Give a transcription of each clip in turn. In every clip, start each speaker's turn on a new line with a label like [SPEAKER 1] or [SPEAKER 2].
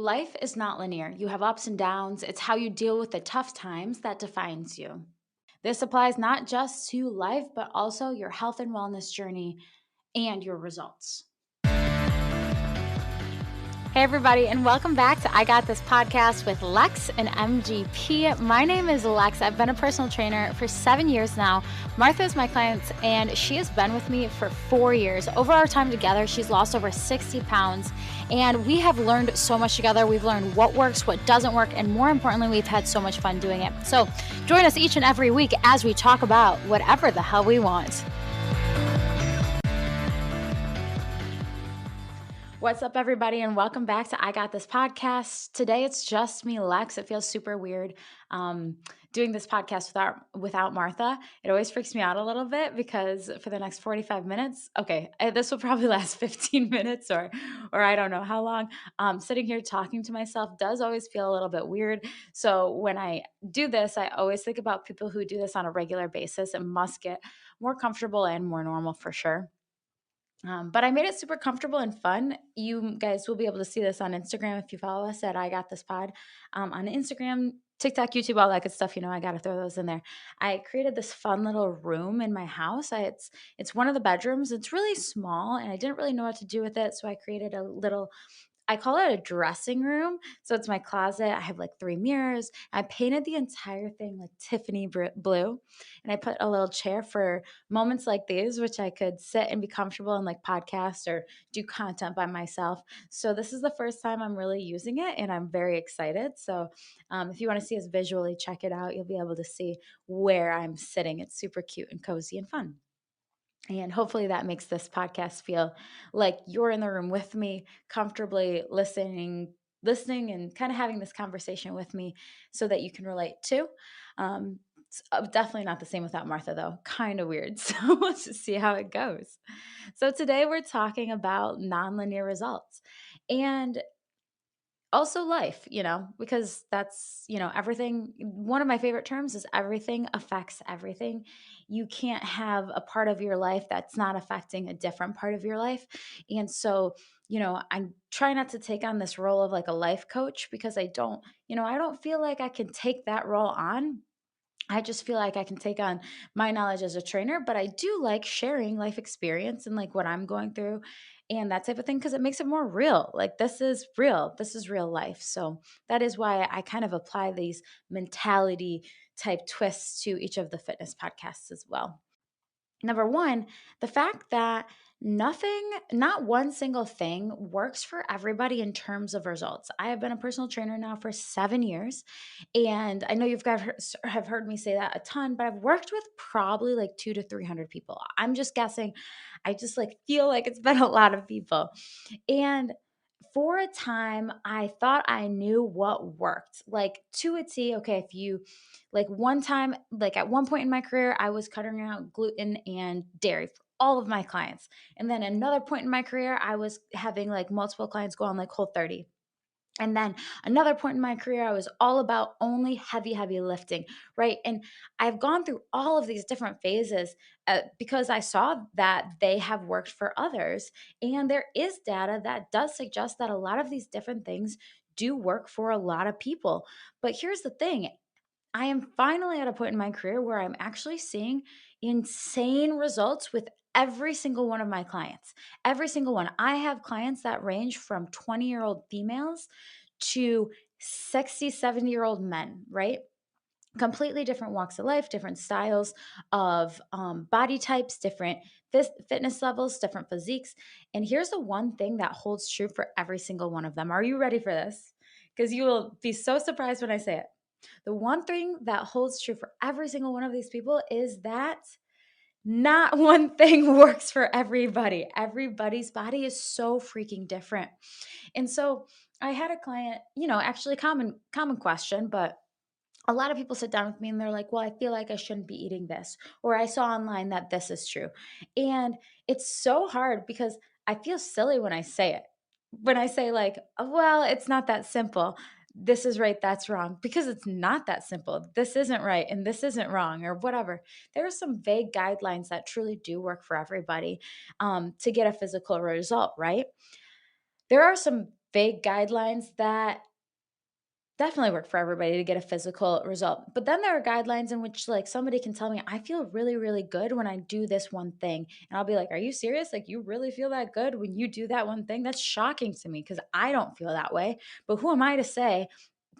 [SPEAKER 1] Life is not linear. You have ups and downs. It's how you deal with the tough times that defines you. This applies not just to life, but also your health and wellness journey and your results. Hey, everybody, and welcome back to I Got This podcast with Lex and MGP. My name is Lex. I've been a personal trainer for 7 years now. Martha is my client, and she has been with me for 4 years. Over our time together, she's lost over 60 pounds, and we have learned so much together. We've learned what works, what doesn't work, and more importantly, we've had so much fun doing it. So join us each and every week as we talk about whatever the hell we want. What's up, everybody, and welcome back to I Got This podcast. Today, it's just me, Lex. It feels super weird doing this podcast without Martha. It always freaks me out a little bit because for the next 45 minutes, this will probably last 15 minutes or I don't know how long. Sitting here talking to myself does always feel a little bit weird. So when I do this, I always think about people who do this on a regular basis and must get more comfortable and more normal for sure. But I made it super comfortable and fun. You guys will be able to see this on Instagram if you follow us at I Got This Pod on Instagram, TikTok, YouTube, all that good stuff. I got to throw those in there. I created this fun little room in my house. It's one of the bedrooms. It's really small, and I didn't really know what to do with it, so I created a little. I call it a dressing room. So it's my closet. I have like 3 mirrors. I painted the entire thing like Tiffany blue. And I put a little chair for moments like these, which I could sit and be comfortable and like podcast or do content by myself. So this is the first time I'm really using it, and I'm very excited. So if you want to see us visually, check it out. You'll be able to see where I'm sitting. It's super cute and cozy and fun. And hopefully that makes this podcast feel like you're in the room with me, comfortably listening and kind of having this conversation with me so that you can relate too. It's definitely not the same without Martha, though. Kind of weird. So let's just see how it goes. So today we're talking about nonlinear results. And also life, because that's, everything. One of my favorite terms is everything affects everything. You can't have a part of your life that's not affecting a different part of your life. And so, I try not to take on this role of like a life coach because I don't feel like I can take that role on. I just feel like I can take on my knowledge as a trainer, but I do like sharing life experience and like what I'm going through and that type of thing because it makes it more real. Like this is real. This is real life. So that is why I kind of apply these mentality type twists to each of the fitness podcasts as well. Number one, the fact that not one single thing works for everybody in terms of results. I have been a personal trainer now for 7 years, and I know have heard me say that a ton, but I've worked with probably like 200 to 300 people. I'm just guessing. I just like feel like it's been a lot of people. And for a time, I thought I knew what worked, like to a T. Okay, if you like one time, like at one point in my career, I was cutting out gluten and dairy for all of my clients. And then another point in my career, I was having like multiple clients go on like Whole30. And then another point in my career, I was all about only heavy, heavy lifting, right? And I've gone through all of these different phases because I saw that they have worked for others. And there is data that does suggest that a lot of these different things do work for a lot of people. But here's the thing, I am finally at a point in my career where I'm actually seeing insane results with every single one of my clients. Every single one. I have clients that range from 20-year-old females to 60, 70-year-old men, right? Completely different walks of life, different styles of body types, different fitness levels, different physiques. And here's the one thing that holds true for every single one of them. Are you ready for this? Because you will be so surprised when I say it. The one thing that holds true for every single one of these people is that not one thing works for everybody. Everybody's body is so freaking different. And so I had a client, actually common question, but a lot of people sit down with me and they're like, well, I feel like I shouldn't be eating this, or I saw online that this is true. And it's so hard because I feel silly when I say it. When I say, like, oh, well, it's not that simple. This is right, that's wrong, because it's not that simple. This isn't right and this isn't wrong, or whatever. There are some vague guidelines that truly do work for everybody to get a physical result, right? There are some vague guidelines that definitely work for everybody to get a physical result. But then there are guidelines in which like somebody can tell me I feel really, really good when I do this one thing. And I'll be like, are you serious? Like you really feel that good when you do that one thing? That's shocking to me because I don't feel that way. But who am I to say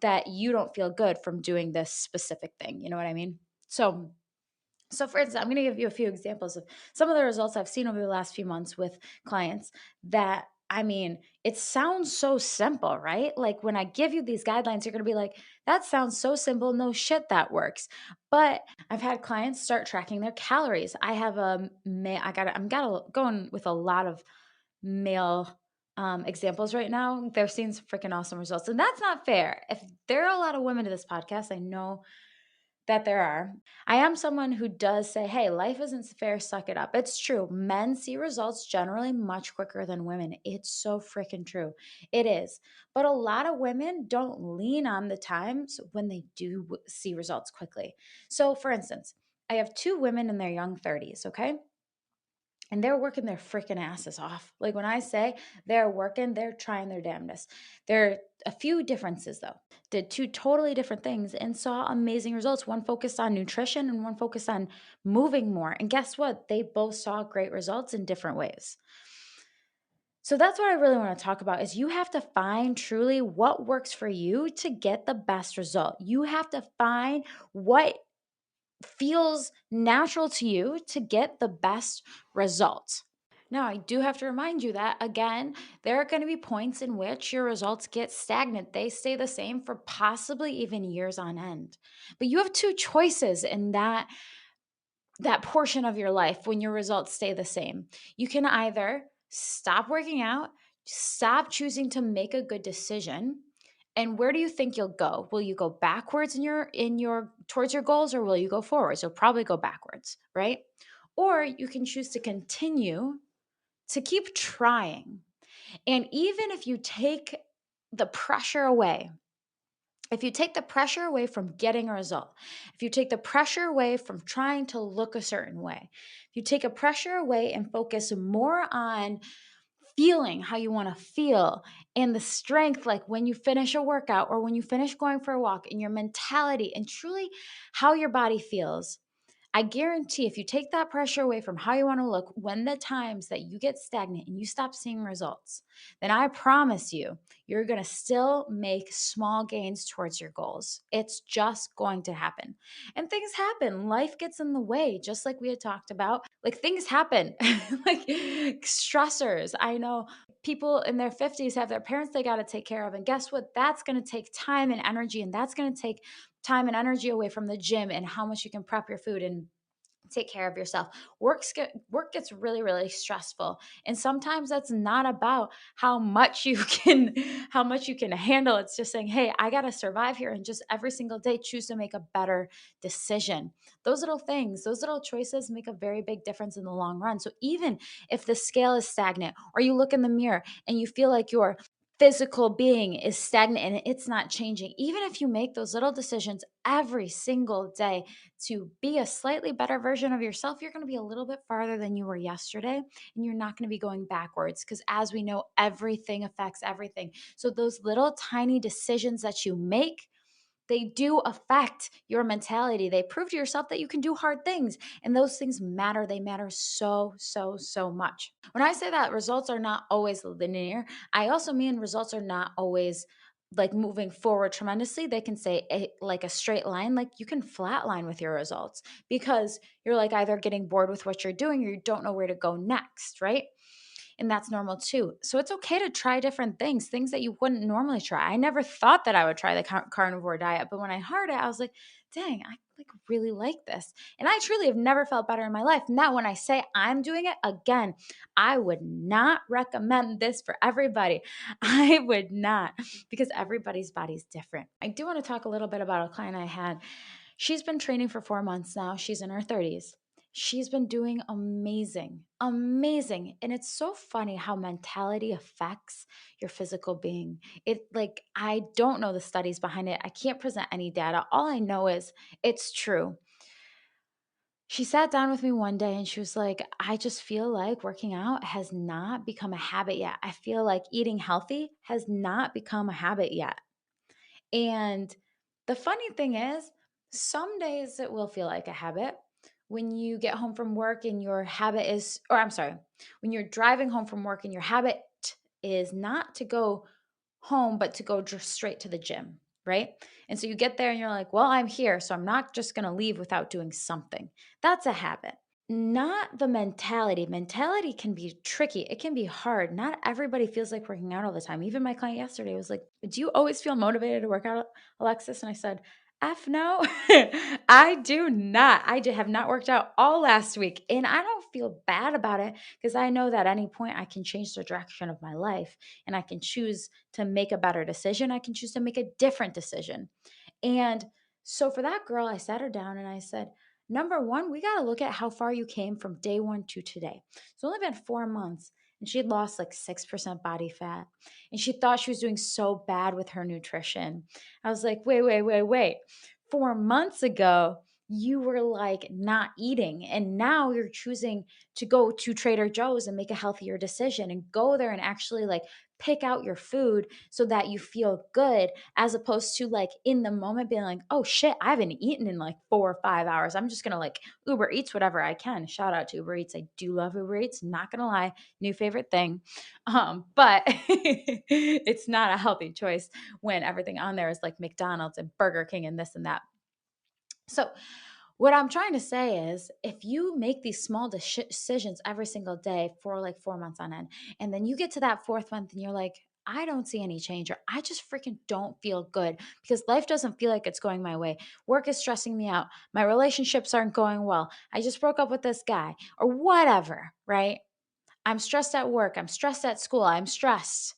[SPEAKER 1] that you don't feel good from doing this specific thing? You know what I mean? So for instance, I'm going to give you a few examples of some of the results I've seen over the last few months with clients that I mean, it sounds so simple, right? Like when I give you these guidelines, you're going to be like, that sounds so simple. No shit, that works. But I've had clients start tracking their calories. I have I'm going with a lot of male examples right now. They're seeing some freaking awesome results. And that's not fair. If there are a lot of women to this podcast, I know that there are. I am someone who does say, hey, life isn't fair, suck it up. It's true. Men see results generally much quicker than women. It's so freaking true. It is. But a lot of women don't lean on the times when they do see results quickly. So, for instance, I have two women in their young 30s, okay? And they're working their freaking asses off. Like when I say they're working, they're trying their damnedest. There are a few differences though. Did two totally different things and saw amazing results. One focused on nutrition and one focused on moving more. And guess what? They both saw great results in different ways. So that's what I really want to talk about is you have to find truly what works for you to get the best result. You have to find what feels natural to you to get the best result. Now, I do have to remind you that again, there are going to be points in which your results get stagnant. They stay the same for possibly even years on end. But you have two choices in that portion of your life when your results stay the same. You can either stop working out, stop choosing to make a good decision, and where do you think you'll go? Will you go backwards in your towards your goals or will you go forwards? You'll probably go backwards, right? Or you can choose to continue to keep trying. And even if you take the pressure away, if you take the pressure away from getting a result, if you take the pressure away from trying to look a certain way, if you take a pressure away and focus more on feeling how you want to feel and the strength, like when you finish a workout or when you finish going for a walk, and your mentality and truly how your body feels, I guarantee if you take that pressure away from how you want to look, when the times that you get stagnant and you stop seeing results, then I promise you, you're going to still make small gains towards your goals. It's just going to happen. And things happen. Life gets in the way, just like we had talked about. Like things happen, like stressors. I know people in their 50s have their parents they got to take care of. And guess what? That's going to take time and energy. And that's going to take time and energy away from the gym and how much you can prep your food and take care of yourself. Work gets really really stressful, and sometimes that's not about how much you can handle. It's just saying, hey, I got to survive here, and just every single day choose to make a better decision. Those little things, those little choices make a very big difference in the long run. So even if the scale is stagnant or you look in the mirror and you feel like your physical being is stagnant and it's not changing, even if you make those little decisions every single day to be a slightly better version of yourself, you're going to be a little bit farther than you were yesterday, and you're not going to be going backwards because, as we know, everything affects everything. So, those little tiny decisions that you make, they do affect your mentality. They prove to yourself that you can do hard things, and those things matter. They matter so, so, so much. When I say that results are not always linear, I also mean results are not always like moving forward tremendously. They can say like a straight line, like you can flat line with your results because you're like either getting bored with what you're doing or you don't know where to go next, right? And that's normal too. So it's okay to try different things, things that you wouldn't normally try. I never thought that I would try the carnivore diet, but when I heard it, I was like, dang, I like really like this. And I truly have never felt better in my life. Now, when I say I'm doing it again, I would not recommend this for everybody. I would not because everybody's body's different. I do want to talk a little bit about a client I had. She's been training for 4 months now. She's in her 30s. She's been doing amazing, amazing. And it's so funny how mentality affects your physical being. It like, I don't know the studies behind it. I can't present any data. All I know is it's true. She sat down with me one day and she was like, I just feel like working out has not become a habit yet. I feel like eating healthy has not become a habit yet. And the funny thing is, some days it will feel like a habit. When you get home from work and your habit is, or I'm sorry, when you're driving home from work and your habit is not to go home, but to go just straight to the gym, right? And so you get there and you're like, well, I'm here. So I'm not just going to leave without doing something. That's a habit. Not the mentality. Mentality can be tricky. It can be hard. Not everybody feels like working out all the time. Even my client yesterday was like, do you always feel motivated to work out, Alexis? And I said, F no, I do not. Have not worked out all last week. And I don't feel bad about it because I know that at any point I can change the direction of my life and I can choose to make a better decision. I can choose to make a different decision. And so for that girl, I sat her down and I said, number one, we got to look at how far you came from day one to today. It's only been 4 months and she had lost like 6% body fat. And she thought she was doing so bad with her nutrition. I was like, wait. 4 months ago, you were like not eating. And now you're choosing to go to Trader Joe's and make a healthier decision and go there and actually like pick out your food so that you feel good, as opposed to like in the moment being like, oh shit, I haven't eaten in like 4 or 5 hours. I'm just gonna like Uber Eats whatever I can. Shout out to Uber Eats. I do love Uber Eats, not gonna lie, new favorite thing. But it's not a healthy choice when everything on there is like McDonald's and Burger King and this and that. So what I'm trying to say is, if you make these small decisions every single day for like 4 months on end, and then you get to that fourth month and you're like, I don't see any change, or I just freaking don't feel good because life doesn't feel like it's going my way. Work is stressing me out. My relationships aren't going well. I just broke up with this guy, or whatever, right? I'm stressed at work. I'm stressed at school. I'm stressed.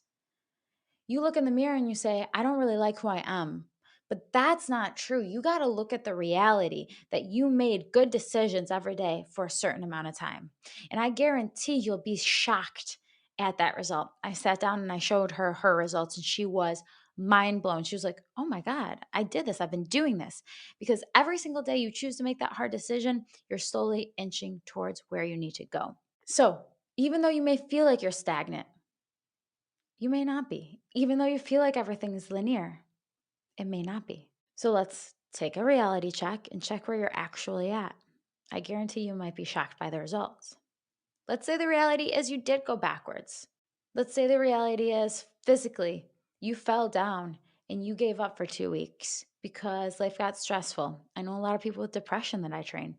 [SPEAKER 1] You look in the mirror and you say, I don't really like who I am. But that's not true. You got to look at the reality that you made good decisions every day for a certain amount of time. And I guarantee you'll be shocked at that result. I sat down and I showed her her results, and she was mind blown. She was like, oh my God, I did this. I've been doing this. Because every single day you choose to make that hard decision, you're slowly inching towards where you need to go. So even though you may feel like you're stagnant, you may not be. Even though you feel like everything is linear, it may not be. So let's take a reality check and check where you're actually at. I guarantee you might be shocked by the results. Let's say the reality is you did go backwards. Let's say the reality is physically you fell down and you gave up for 2 weeks because life got stressful. I know a lot of people with depression that I train,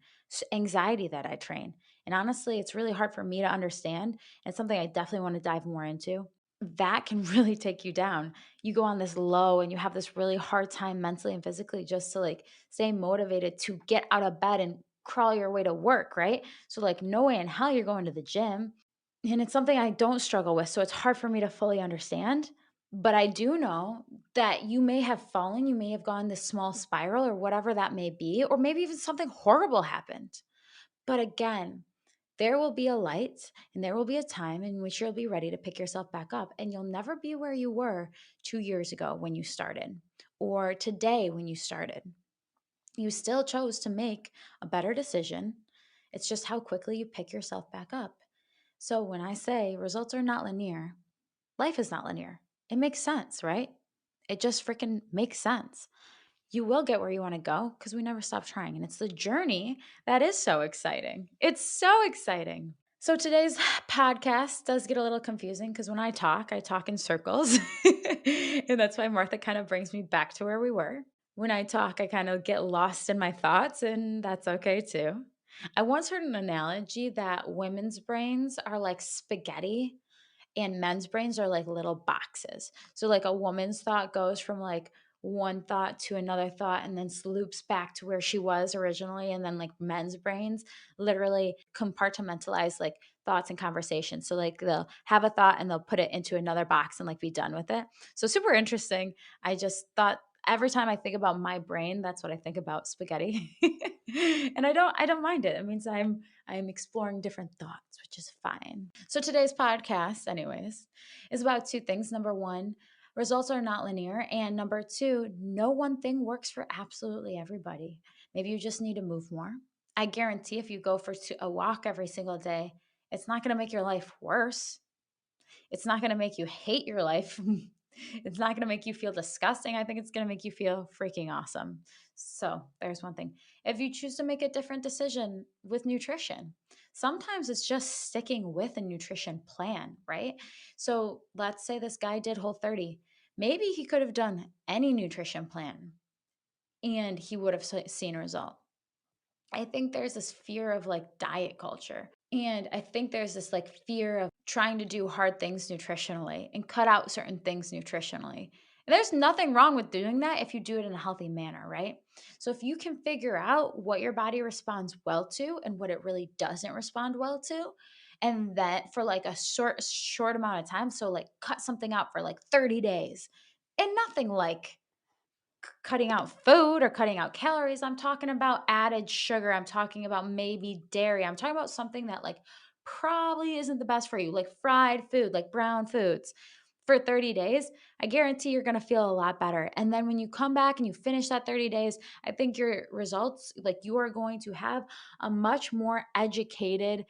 [SPEAKER 1] anxiety that I train. And honestly, it's really hard for me to understand. It's something I definitely want to dive more into. That can really take you down. You go on this low and you have this really hard time mentally and physically just to like stay motivated to get out of bed and crawl your way to work, right? So like no way in hell you're going to the gym. And it's something I don't struggle with, so it's hard for me to fully understand. But I do know that you may have fallen, you may have gone this small spiral or whatever that may be, or maybe even something horrible happened. But again, there will be a light and there will be a time in which you'll be ready to pick yourself back up. And you'll never be where you were 2 years ago when you started, or today when you started. You still chose to make a better decision. It's just how quickly you pick yourself back up. So when I say results are not linear, life is not linear. It makes sense, right? It just freaking makes sense. You will get where you want to go because we never stop trying. And it's the journey that is so exciting. It's so exciting. So today's podcast does get a little confusing because when I talk in circles. And that's why Martha kind of brings me back to where we were. When I talk, I kind of get lost in my thoughts, and that's okay too. I once heard an analogy that women's brains are like spaghetti and men's brains are like little boxes. So like a woman's thought goes from like one thought to another thought and then loops back to where she was originally, and then like men's brains literally compartmentalize like thoughts and conversations. So like they'll have a thought and they'll put it into another box and like be done with it. So super interesting. I just thought every time I think about my brain, that's what I think about, spaghetti. And I don't mind it. It means I'm exploring different thoughts, which is fine. So today's podcast, anyways, is about two things. Number one, results are not linear. And number two, no one thing works for absolutely everybody. Maybe you just need to move more. I guarantee if you go for a walk every single day, it's not going to make your life worse. It's not going to make you hate your life. It's not going to make you feel disgusting. I think it's going to make you feel freaking awesome. So, there's one thing. If you choose to make a different decision with nutrition, sometimes it's just sticking with a nutrition plan, right? So, let's say this guy did Whole30. Maybe he could have done any nutrition plan and he would have seen a result. I think there's this fear of like diet culture. And I think there's this like fear of trying to do hard things nutritionally and cut out certain things nutritionally. And there's nothing wrong with doing that if you do it in a healthy manner, right? So if you can figure out what your body responds well to and what it really doesn't respond well to, and that for like a short amount of time, so like cut something out for like 30 days and nothing like cutting out food or cutting out calories. I'm talking about added sugar. I'm talking about maybe dairy. I'm talking about something that like probably isn't the best for you, like fried food, like brown foods for 30 days. I guarantee you're going to feel a lot better. And then when you come back and you finish that 30 days, I think your results, like you are going to have a much more educated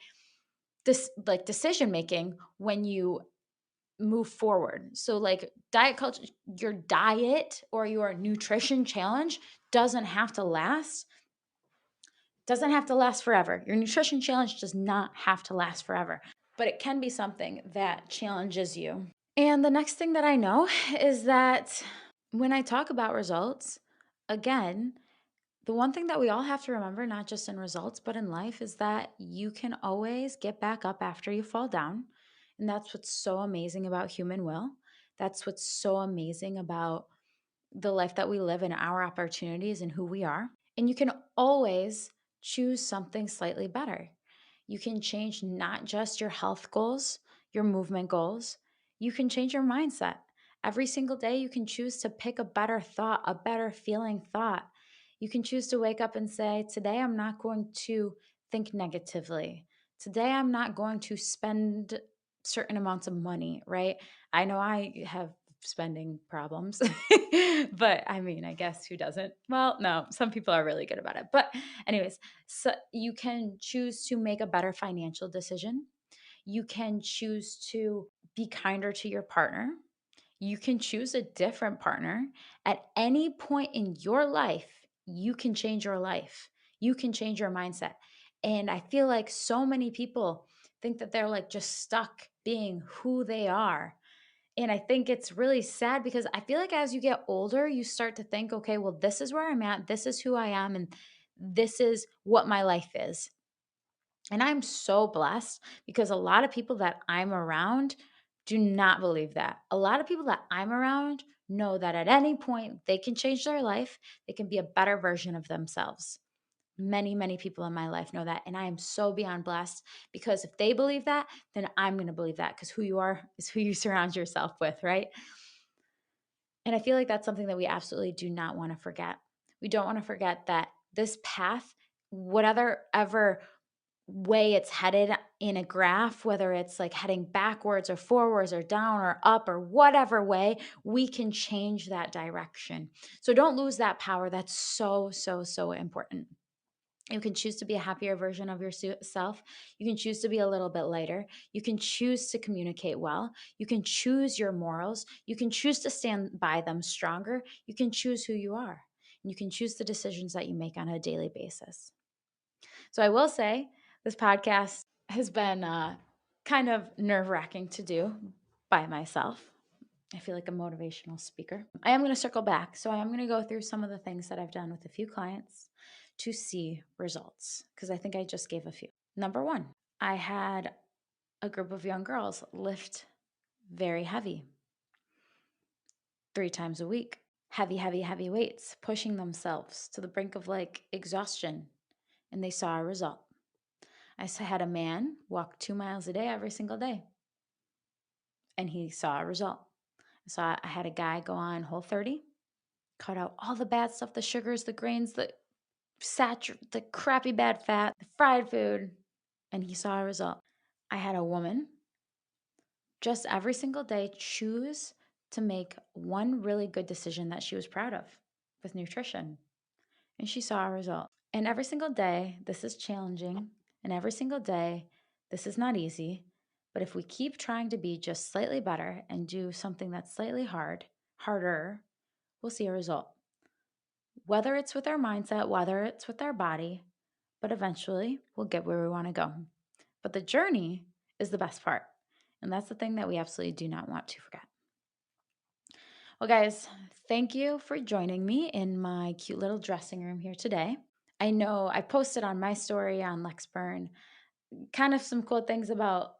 [SPEAKER 1] decision making when you move forward. So like diet culture, your diet or your nutrition challenge doesn't have to last forever. Your nutrition challenge does not have to last forever, but it can be something that challenges you. And the next thing that I know is that when I talk about results, again, the one thing that we all have to remember, not just in results, but in life, is that you can always get back up after you fall down. And that's what's so amazing about human will. That's what's so amazing about the life that we live and our opportunities and who we are. And you can always choose something slightly better. You can change not just your health goals, your movement goals, you can change your mindset. Every single day, you can choose to pick a better thought, a better feeling thought. You can choose to wake up and say, today I'm not going to think negatively. Today I'm not going to spend certain amounts of money, right? I know I have spending problems. But I mean, I guess who doesn't? Well, no, some people are really good about it. But, anyways, so you can choose to make a better financial decision. You can choose to be kinder to your partner. You can choose a different partner. At any point in your life, you can change your life. You can change your mindset. And I feel like so many people think that they're like just stuck being who they are, and I think it's really sad because I feel like as you get older, you start to think, okay, well, this is where I'm at. This is who I am. And this is what my life is. And I'm so blessed because a lot of people that I'm around do not believe that. A lot of people that I'm around know that at any point they can change their life, they can be a better version of themselves. Many people in my life know that. And I am so beyond blessed because if they believe that, then I'm going to believe that because who you are is who you surround yourself with, right? And I feel like that's something that we absolutely do not want to forget. We don't want to forget that this path, whatever ever way it's headed in a graph, whether it's like heading backwards or forwards or down or up or whatever way, we can change that direction. So don't lose that power. That's so important. You can choose to be a happier version of yourself. You can choose to be a little bit lighter. You can choose to communicate well. You can choose your morals. You can choose to stand by them stronger. You can choose who you are. And you can choose the decisions that you make on a daily basis. So I will say this podcast has been kind of nerve wracking to do by myself. I feel like a motivational speaker. I am going to circle back. So I am going to go through some of the things that I've done with a few clients to see results because I think I just gave a few. Number one, I had a group of young girls lift very heavy 3 times a week. Heavy weights, pushing themselves to the brink of like exhaustion. And they saw a result. I had a man walk 2 miles a day every single day. And he saw a result. I had a guy go on Whole30, cut out all the bad stuff, the sugars, the grains, the crappy bad fat, the fried food, and he saw a result. I had a woman just every single day choose to make one really good decision that she was proud of with nutrition, and she saw a result. And every single day, this is challenging. And every single day, this is not easy. But if we keep trying to be just slightly better and do something that's slightly harder, we'll see a result. Whether it's with our mindset, whether it's with our body, but eventually we'll get where we want to go. But the journey is the best part. And that's the thing that we absolutely do not want to forget. Well, guys, thank you for joining me in my cute little dressing room here today. I know I posted on my story on Lexburn kind of some cool things about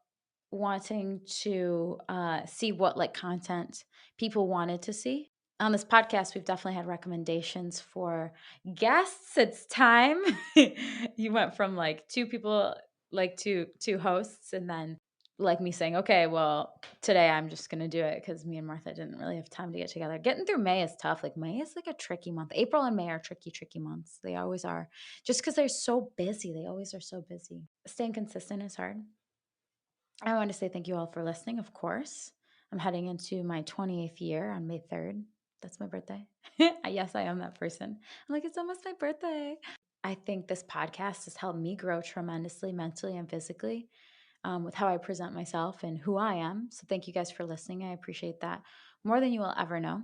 [SPEAKER 1] wanting to see what like content people wanted to see. On this podcast, we've definitely had recommendations for guests. It's time. You went from like two people, like two hosts, and then like me saying, okay, well, today I'm just going to do it because me and Martha didn't really have time to get together. Getting through May is tough. Like May is like a tricky month. April and May are tricky months. They always are. Just because they're so busy. They always are so busy. Staying consistent is hard. I want to say thank you all for listening, of course. I'm heading into my 28th year on May 3rd. That's my birthday. Yes, I am that person. I'm like, it's almost my birthday. I think this podcast has helped me grow tremendously mentally and physically with how I present myself and who I am. So thank you guys for listening. I appreciate that more than you will ever know.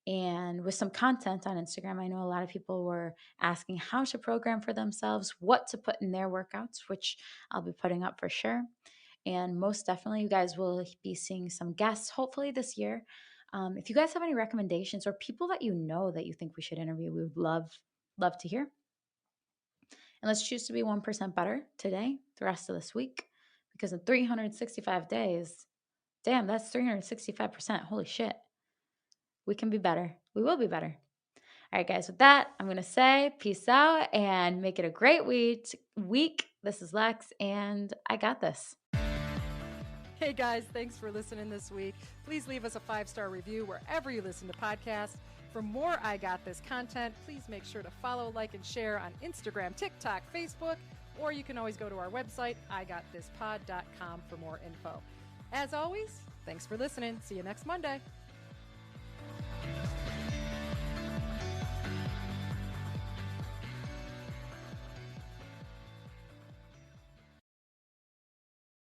[SPEAKER 1] And with some content on Instagram, I know a lot of people were asking how to program for themselves, what to put in their workouts, which I'll be putting up for sure. And most definitely, you guys will be seeing some guests hopefully this year. If you guys have any recommendations or people that you know that you think we should interview, we would love to hear. And let's choose to be 1% better today, the rest of this week, because in 365 days, damn, that's 365%. Holy shit. We can be better. We will be better. All right, guys, with that, I'm going to say peace out and make it a great week. This is Lex, and I got this.
[SPEAKER 2] Hey guys, thanks for listening this week. Please leave us a 5-star review wherever you listen to podcasts. For more I Got This content, please make sure to follow, like, and share on Instagram, TikTok, Facebook, or you can always go to our website, igotThisPod.com for more info. As always, thanks for listening. See you next Monday.